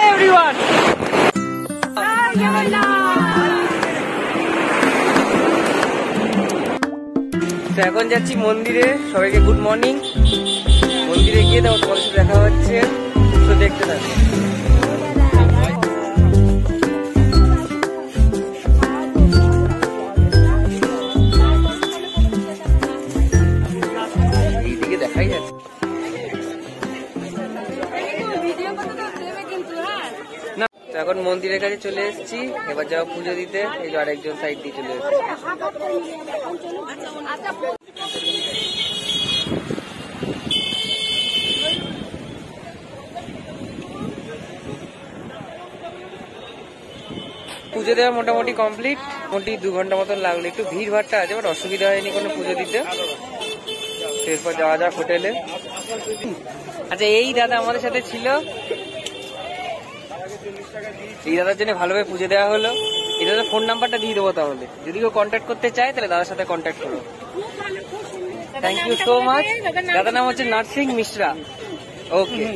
Everyone, তো এখন যাচ্ছি মন্দিরে। সবাইকে গুড মর্নিং। মন্দিরে গিয়ে তোমার সাথে দেখা হচ্ছে, তো দেখতে থাকো। এইদিকে দেখাই যাচ্ছে না। তো এখন মন্দিরের কাছে চলে এসেছি, এবার যাবো পুজো দিতে। এই যে আরেকজন সাইড দিয়ে চলে এসেছি। পুজো দেওয়া মোটামুটি কমপ্লিট। মোটামুটি 2 ঘন্টা মতন লাগলো। একটু ভিড় ভাড়টা আছে, বাট অসুবিধা হয়নি কোনো পুজো দিতে। এরপর যাওয়া যাক হোটেলে। আচ্ছা, এই দাদা আমাদের সাথে ছিল, এই দাদার জন্য ভালোভাবে পুজো দেওয়া হলো। এই দাদার ফোন নাম্বারটা দিয়ে দেবো, তাহলে যদি কেউ কন্ট্যাক্ট করতে চায় তাহলে দাদার সাথে কন্ট্যাক্ট করো। Thank you so much. দাদার নাম হচ্ছে নার্সিং মিশ্রা। ওকে,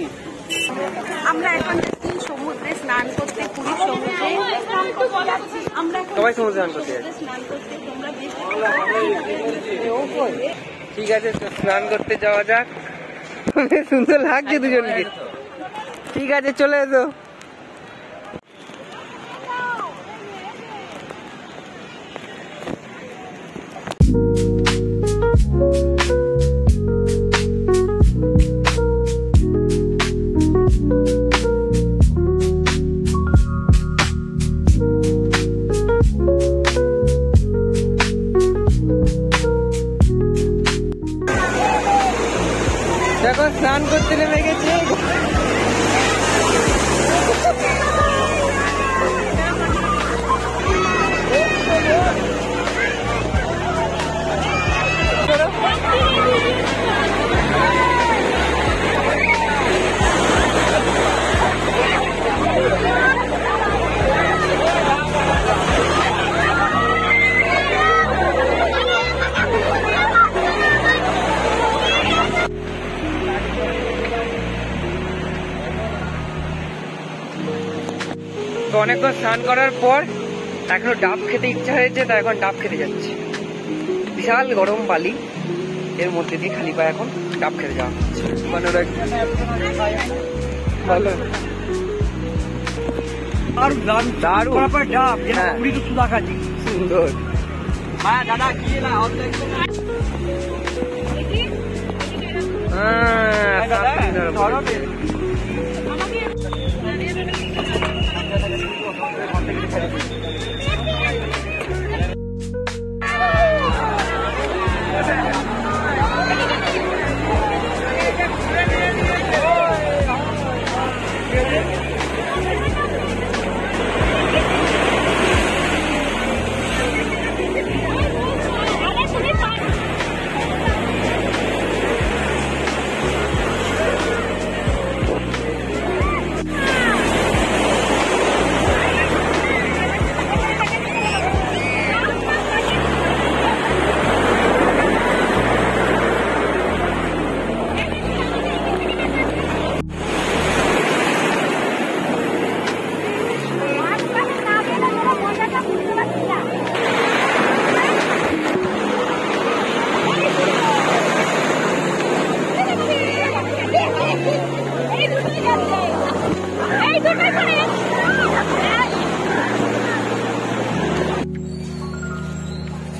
আমরা এখন সমুদ্রে স্নান করতে, পুরীর সমুদ্রে সবাই সমুদ্রে স্নান করতে যাচ্ছে। ঠিক আছে, স্নান করতে যাওয়া যাক। সুন্দর লাগছে দুজনকে। ঠিক আছে, চলে এসো। দেখো, স্নান করতে নেমে গেছে। তো অনেকক্ষণ স্নান করার পর এখনো ডাব খেতে ইচ্ছা হয়েছে, তাই এখন ডাব খেতে যাচ্ছি। বিশাল গরম বালি, এর মধ্যে দিয়ে খালি পায়ে এখন ডাব খেতে যাওয়া হচ্ছে। সুন্দর।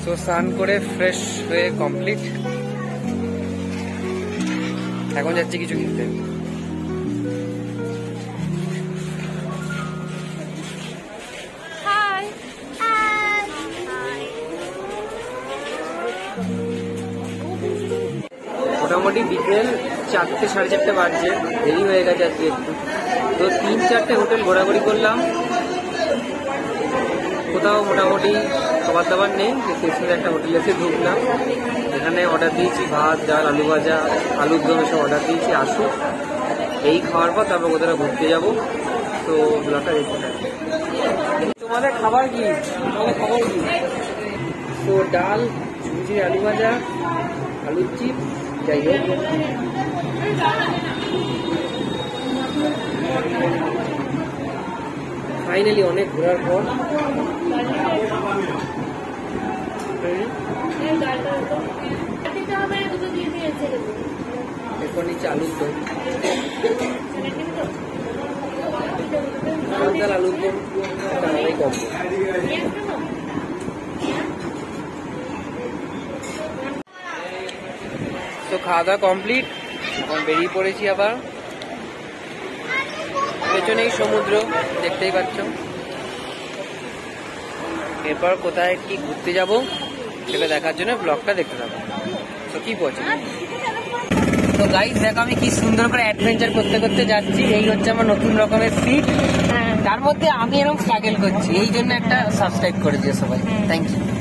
তো স্নান করে ফ্রেশ হয়ে কমপ্লিট। এখন যাচ্ছি কিছু কিনতে। মোটামুটি বিকেল 4টে সাড়ে 4টে বাজছে, দেরি হয়ে গেছে আজকে একটু। তো 3-4টে হোটেল ঘোরাঘুরি করলাম, কোথাও মোটামুটি খাবার দাবার নেই। স্টেশনের একটা হোটেলে এসে ঢুকলাম, এখানে অর্ডার দিয়েছি ভাত, ডাল, আলু ভাজা, আলুর দম এসব অর্ডার দিয়েছি। আসুক, এই খাওয়ার পর তারপর কোথাও ঘুরতে যাবো। তো ব্লগটা দেখতে থাকি। তোমাদের খাবার কি? তো ডাল, ঝুড়ি, আলু ভাজা, আলুর চিপস, যাই হোক। ফাইনালি অনেক ঘোরার পর এরপর নিচে আলুর দম, আলুর দম কম। তো খাওয়া দাওয়া কমপ্লিট, এখন বেরিয়ে পড়েছি আবার। পেছনেই সমুদ্র দেখতেই পাচ্ছ। এরপর কোথায় কি ঘুরতে যাব সেটা দেখার জন্য ব্লগটা দেখতে থাকো। তো কি বলছো? তো গাইস দেখো আমি কি সুন্দর করে অ্যাডভেঞ্চার করতে করতে যাচ্ছি। এই হচ্ছে আমার নতুন রকমের সিট, তার মধ্যে আমি এরকম স্ট্রাগল করছি। এই জন্য একটা সাবস্ক্রাইব করে দিও সবাই, থ্যাংক ইউ।